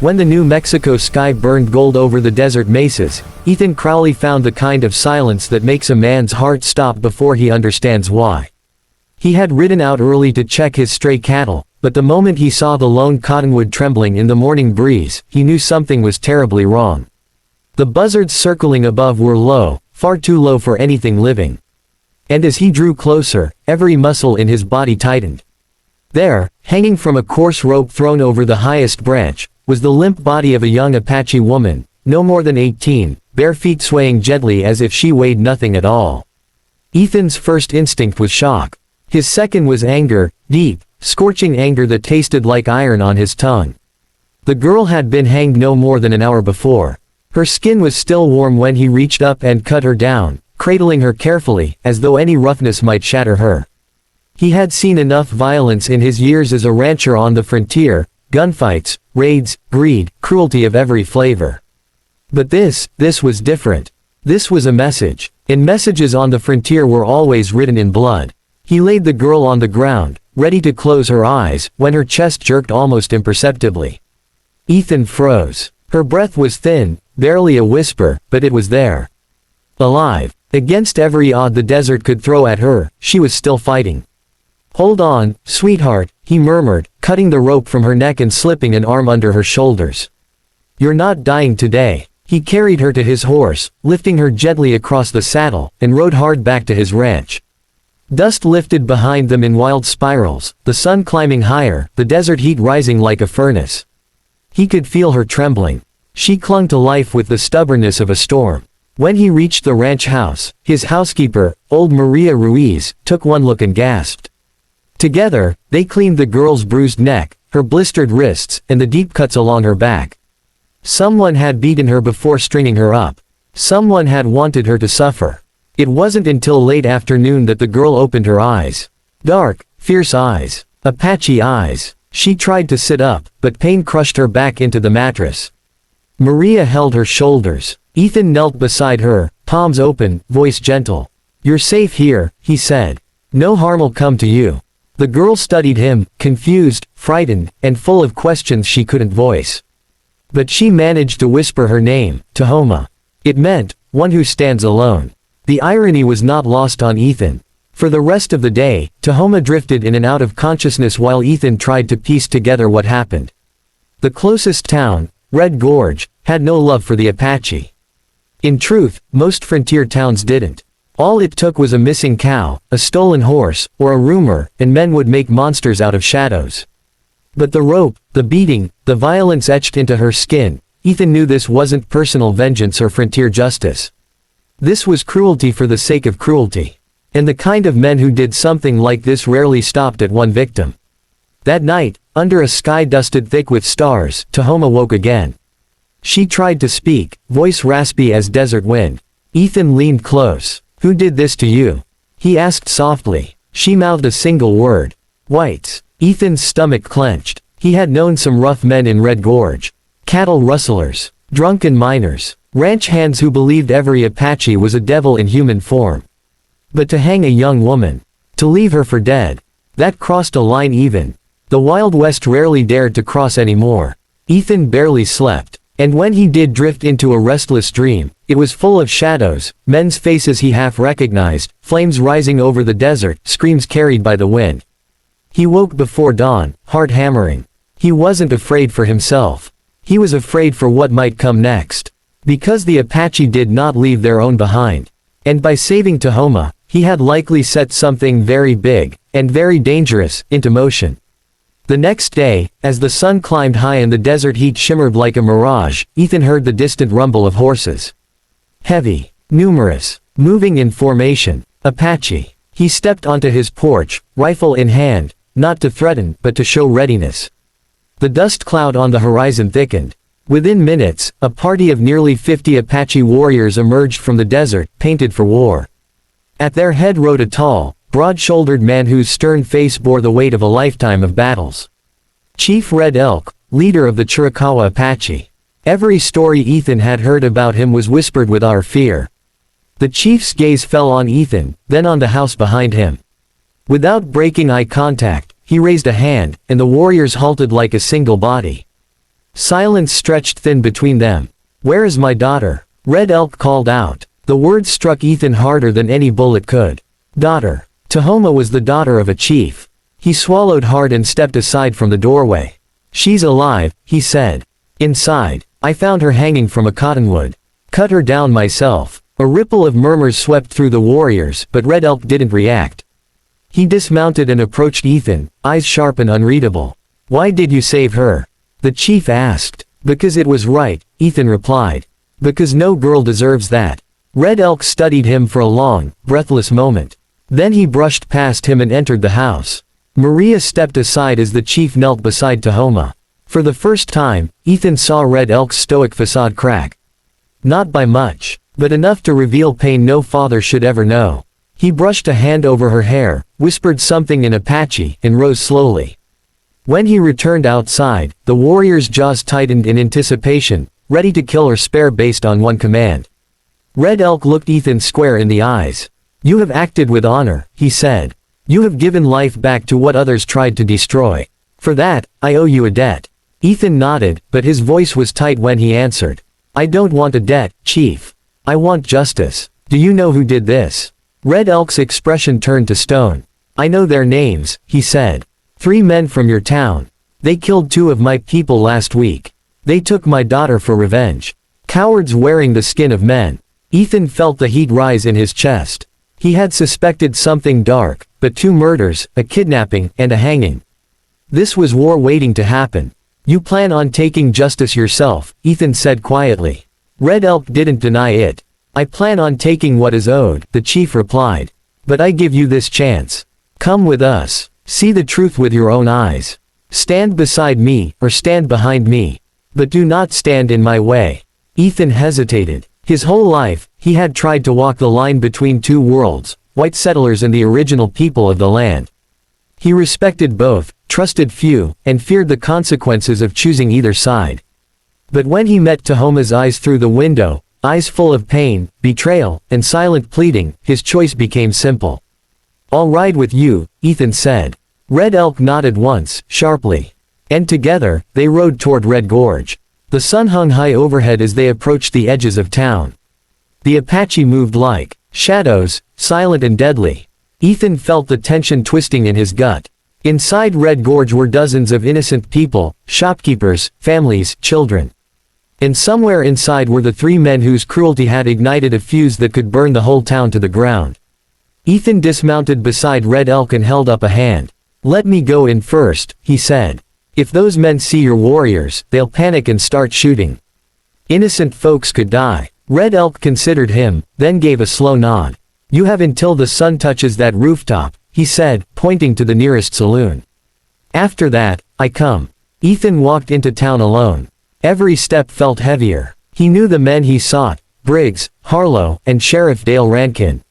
When the New Mexico sky burned gold over the desert mesas, Ethan Crowley found the kind of silence that makes a man's heart stop before he understands why. He had ridden out early to check his stray cattle, but the moment he saw the lone cottonwood trembling in the morning breeze, he knew something was terribly wrong. The buzzards circling above were low, far too low for anything living. And as he drew closer, every muscle in his body tightened. There, hanging from a coarse rope thrown over the highest branch, was the limp body of a young Apache woman, no more than 18, bare feet swaying gently as if she weighed nothing at all. Ethan's first instinct was shock. His second was anger, deep, scorching anger that tasted like iron on his tongue. The girl had been hanged no more than an hour before. Her skin was still warm when he reached up and cut her down, cradling her carefully, as though any roughness might shatter her. He had seen enough violence in his years as a rancher on the frontier, gunfights, raids, greed, cruelty of every flavor. But this was different. This was a message, and messages on the frontier were always written in blood. He laid the girl on the ground, ready to close her eyes, when her chest jerked almost imperceptibly. Ethan froze. Her breath was thin, barely a whisper, but it was there. Alive. Against every odd the desert could throw at her, she was still fighting. "Hold on, sweetheart," he murmured, cutting the rope from her neck and slipping an arm under her shoulders. "You're not dying today." He carried her to his horse, lifting her gently across the saddle, and rode hard back to his ranch. Dust lifted behind them in wild spirals, the sun climbing higher, the desert heat rising like a furnace. He could feel her trembling. She clung to life with the stubbornness of a storm. When he reached the ranch house, his housekeeper, old Maria Ruiz, took one look and gasped. Together, they cleaned the girl's bruised neck, her blistered wrists, and the deep cuts along her back. Someone had beaten her before stringing her up. Someone had wanted her to suffer. It wasn't until late afternoon that the girl opened her eyes. Dark, fierce eyes. Apache eyes. She tried to sit up, but pain crushed her back into the mattress. Maria held her shoulders. Ethan knelt beside her, palms open, voice gentle. "You're safe here," he said. "No harm'll come to you." The girl studied him, confused, frightened, and full of questions she couldn't voice. But she managed to whisper her name, Tahoma. It meant, one who stands alone. The irony was not lost on Ethan. For the rest of the day, Tahoma drifted in and out of consciousness while Ethan tried to piece together what happened. The closest town, Red Gorge, had no love for the Apache. In truth, most frontier towns didn't. All it took was a missing cow, a stolen horse, or a rumor, and men would make monsters out of shadows. But the rope, the beating, the violence etched into her skin, Ethan knew this wasn't personal vengeance or frontier justice. This was cruelty for the sake of cruelty. And the kind of men who did something like this rarely stopped at one victim. That night, under a sky dusted thick with stars, Tahoma woke again. She tried to speak, voice raspy as desert wind. Ethan leaned close. "Who did this to you?" he asked softly. She mouthed a single word. "Whites." Ethan's stomach clenched. He had known some rough men in Red Gorge. Cattle rustlers. Drunken miners. Ranch hands who believed every Apache was a devil in human form. But to hang a young woman. To leave her for dead. That crossed a line even. The Wild West rarely dared to cross anymore. Ethan barely slept. And when he did drift into a restless dream, it was full of shadows, men's faces he half recognized, flames rising over the desert, screams carried by the wind. He woke before dawn, heart hammering. He wasn't afraid for himself. He was afraid for what might come next. Because the Apache did not leave their own behind. And by saving Tahoma, he had likely set something very big, and very dangerous, into motion. The next day, as the sun climbed high and the desert heat shimmered like a mirage, Ethan heard the distant rumble of horses. Heavy, numerous, moving in formation. Apache. He stepped onto his porch, rifle in hand, not to threaten, but to show readiness. The dust cloud on the horizon thickened. Within minutes, a party of nearly 50 Apache warriors emerged from the desert, painted for war. At their head rode a tall, broad-shouldered man whose stern face bore the weight of a lifetime of battles. Chief Red Elk, leader of the Chiricahua Apache. Every story Ethan had heard about him was whispered with our fear. The chief's gaze fell on Ethan, then on the house behind him. Without breaking eye contact, he raised a hand, and the warriors halted like a single body. Silence stretched thin between them. "Where is my daughter?" Red Elk called out. The words struck Ethan harder than any bullet could. Daughter. Tahoma was the daughter of a chief. He swallowed hard and stepped aside from the doorway. "She's alive," he said. "Inside. I found her hanging from a cottonwood. Cut her down myself." A ripple of murmurs swept through the warriors, but Red Elk didn't react. He dismounted and approached Ethan, eyes sharp and unreadable. "Why did you save her?" the chief asked. "Because it was right," Ethan replied. "Because no girl deserves that." Red Elk studied him for a long, breathless moment. Then he brushed past him and entered the house. Maria stepped aside as the chief knelt beside Tahoma. For the first time, Ethan saw Red Elk's stoic facade crack. Not by much, but enough to reveal pain no father should ever know. He brushed a hand over her hair, whispered something in Apache, and rose slowly. When he returned outside, the warrior's jaws tightened in anticipation, ready to kill or spare based on one command. Red Elk looked Ethan square in the eyes. "You have acted with honor," he said. "You have given life back to what others tried to destroy. For that, I owe you a debt." Ethan nodded, but his voice was tight when he answered. "I don't want a debt, Chief. I want justice. Do you know who did this?" Red Elk's expression turned to stone. "I know their names," he said. 3 men from your town. They killed 2 of my people last week. They took my daughter for revenge. Cowards wearing the skin of men." Ethan felt the heat rise in his chest. He had suspected something dark, but 2 murders, a kidnapping, and a hanging. This was war waiting to happen. "You plan on taking justice yourself," Ethan said quietly. Red Elk didn't deny it. "I plan on taking what is owed," the chief replied. "But I give you this chance. Come with us. See the truth with your own eyes. Stand beside me, or stand behind me. But do not stand in my way." Ethan hesitated. His whole life, he had tried to walk the line between 2 worlds, white settlers and the original people of the land. He respected both, trusted few, and feared the consequences of choosing either side. But when he met Tahoma's eyes through the window, eyes full of pain, betrayal, and silent pleading, his choice became simple. "I'll ride with you," Ethan said. Red Elk nodded once, sharply. And together, they rode toward Red Gorge. The sun hung high overhead as they approached the edges of town. The Apache moved like shadows, silent and deadly. Ethan felt the tension twisting in his gut. Inside Red Gorge were dozens of innocent people, shopkeepers, families, children. And somewhere inside were the 3 men whose cruelty had ignited a fuse that could burn the whole town to the ground. Ethan dismounted beside Red Elk and held up a hand. "Let me go in first," he said. "If those men see your warriors, they'll panic and start shooting. Innocent folks could die." Red Elk considered him, then gave a slow nod. "You have until the sun touches that rooftop," he said, pointing to the nearest saloon. "After that, I come." Ethan walked into town alone. Every step felt heavier. He knew the men he sought: Briggs, Harlow, and Sheriff Dale Rankin.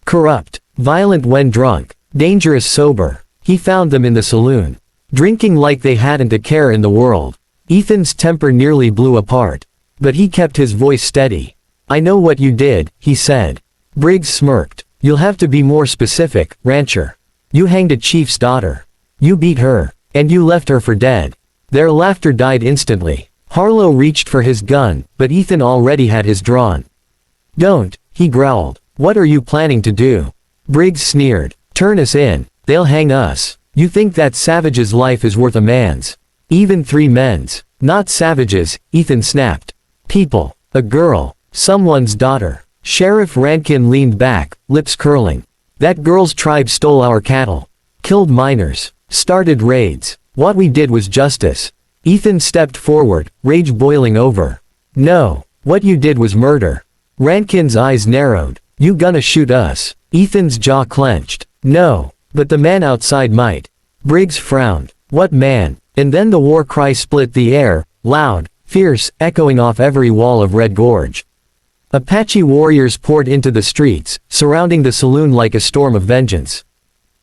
Corrupt, violent when drunk, dangerous sober. He found them in the saloon, drinking like they hadn't a care in the world. Ethan's temper nearly blew apart. But he kept his voice steady. "I know what you did," he said. Briggs smirked. "You'll have to be more specific, rancher. You hanged a chief's daughter. You beat her. And you left her for dead." Their laughter died instantly. Harlow reached for his gun, but Ethan already had his drawn. "Don't," he growled. "What are you planning to do?" Briggs sneered. "Turn us in. They'll hang us. You think that savage's life is worth a man's? Even 3 men's. Not savages," Ethan snapped. "People. A girl. Someone's daughter." Sheriff Rankin leaned back, lips curling. "That girl's tribe stole our cattle. Killed miners. Started raids. What we did was justice." Ethan stepped forward, rage boiling over. "No. What you did was murder." Rankin's eyes narrowed. "You gonna shoot us?" Ethan's jaw clenched. "No. But the man outside might." Briggs frowned. "What man?" And then the war cry split the air, loud, fierce, echoing off every wall of Red Gorge. Apache warriors poured into the streets, surrounding the saloon like a storm of vengeance.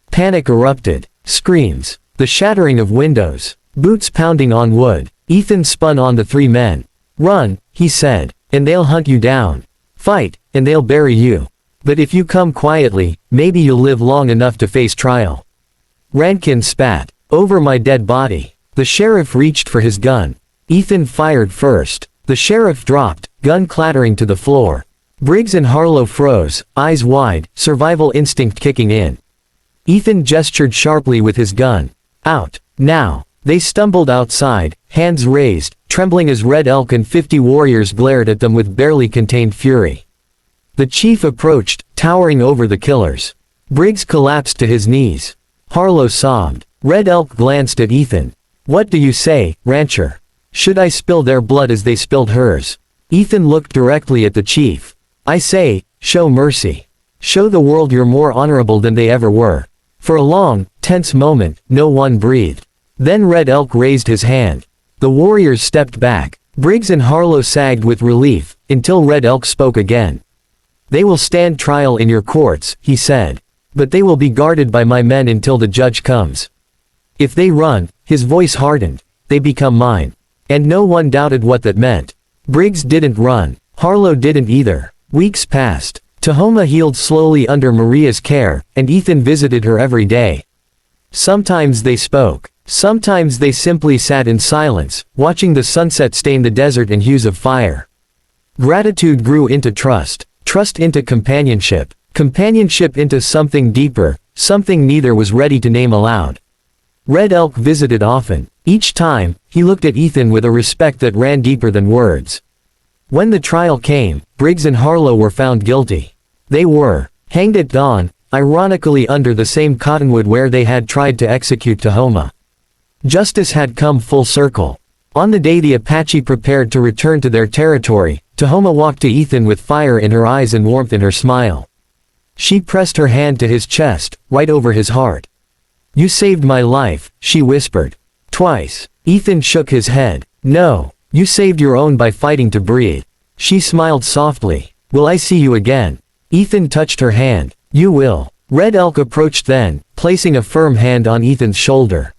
Panic erupted. Screams. The shattering of windows. Boots pounding on wood. Ethan spun on the 3 men. "Run," he said, "and they'll hunt you down. Fight, and they'll bury you. But if you come quietly, maybe you'll live long enough to face trial." Rankin spat. "Over my dead body." The sheriff reached for his gun. Ethan fired first. The sheriff dropped, gun clattering to the floor. Briggs and Harlow froze, eyes wide, survival instinct kicking in. Ethan gestured sharply with his gun. Out. Now. They stumbled outside, hands raised, trembling as Red Elk and 50 warriors glared at them with barely contained fury. The chief approached, towering over the killers. Briggs collapsed to his knees. Harlow sobbed. Red Elk glanced at Ethan. What do you say, rancher? Should I spill their blood as they spilled hers? Ethan looked directly at the chief. I say, show mercy. Show the world you're more honorable than they ever were. For a long, tense moment, no one breathed. Then Red Elk raised his hand. The warriors stepped back. Briggs and Harlow sagged with relief, until Red Elk spoke again. They will stand trial in your courts, he said. But they will be guarded by my men until the judge comes. If they run, his voice hardened, they become mine. And no one doubted what that meant. Briggs didn't run. Harlow didn't either. Weeks passed. Tahoma healed slowly under Maria's care, and Ethan visited her every day. Sometimes they spoke. Sometimes they simply sat in silence, watching the sunset stain the desert in hues of fire. Gratitude grew into trust, trust into companionship, companionship into something deeper, something neither was ready to name aloud. Red Elk visited often. Each time, he looked at Ethan with a respect that ran deeper than words. When the trial came, Briggs and Harlow were found guilty. They were hanged at dawn, ironically under the same cottonwood where they had tried to execute Tahoma. Justice had come full circle. On the day the Apache prepared to return to their territory, Tahoma walked to Ethan with fire in her eyes and warmth in her smile. She pressed her hand to his chest, right over his heart. You saved my life, she whispered. Twice. Ethan shook his head. No, you saved your own by fighting to breathe. She smiled softly. Will I see you again? Ethan touched her hand. You will. Red Elk approached then, placing a firm hand on Ethan's shoulder.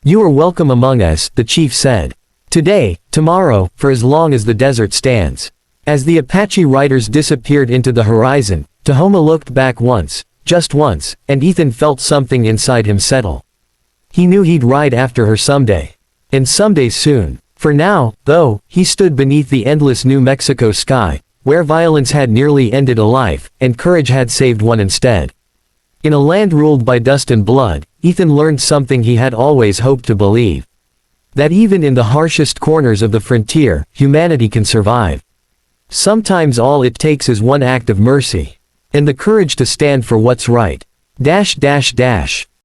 You are welcome among us, the chief said. Today, tomorrow, for as long as the desert stands. As the Apache riders disappeared into the horizon, Tahoma looked back once, just once, and Ethan felt something inside him settle. He knew he'd ride after her someday. And someday soon. For now, though, he stood beneath the endless New Mexico sky, where violence had nearly ended a life, and courage had saved one instead. In a land ruled by dust and blood, Ethan learned something he had always hoped to believe. That even in the harshest corners of the frontier, humanity can survive. Sometimes all it takes is one act of mercy. And the courage to stand for what's right.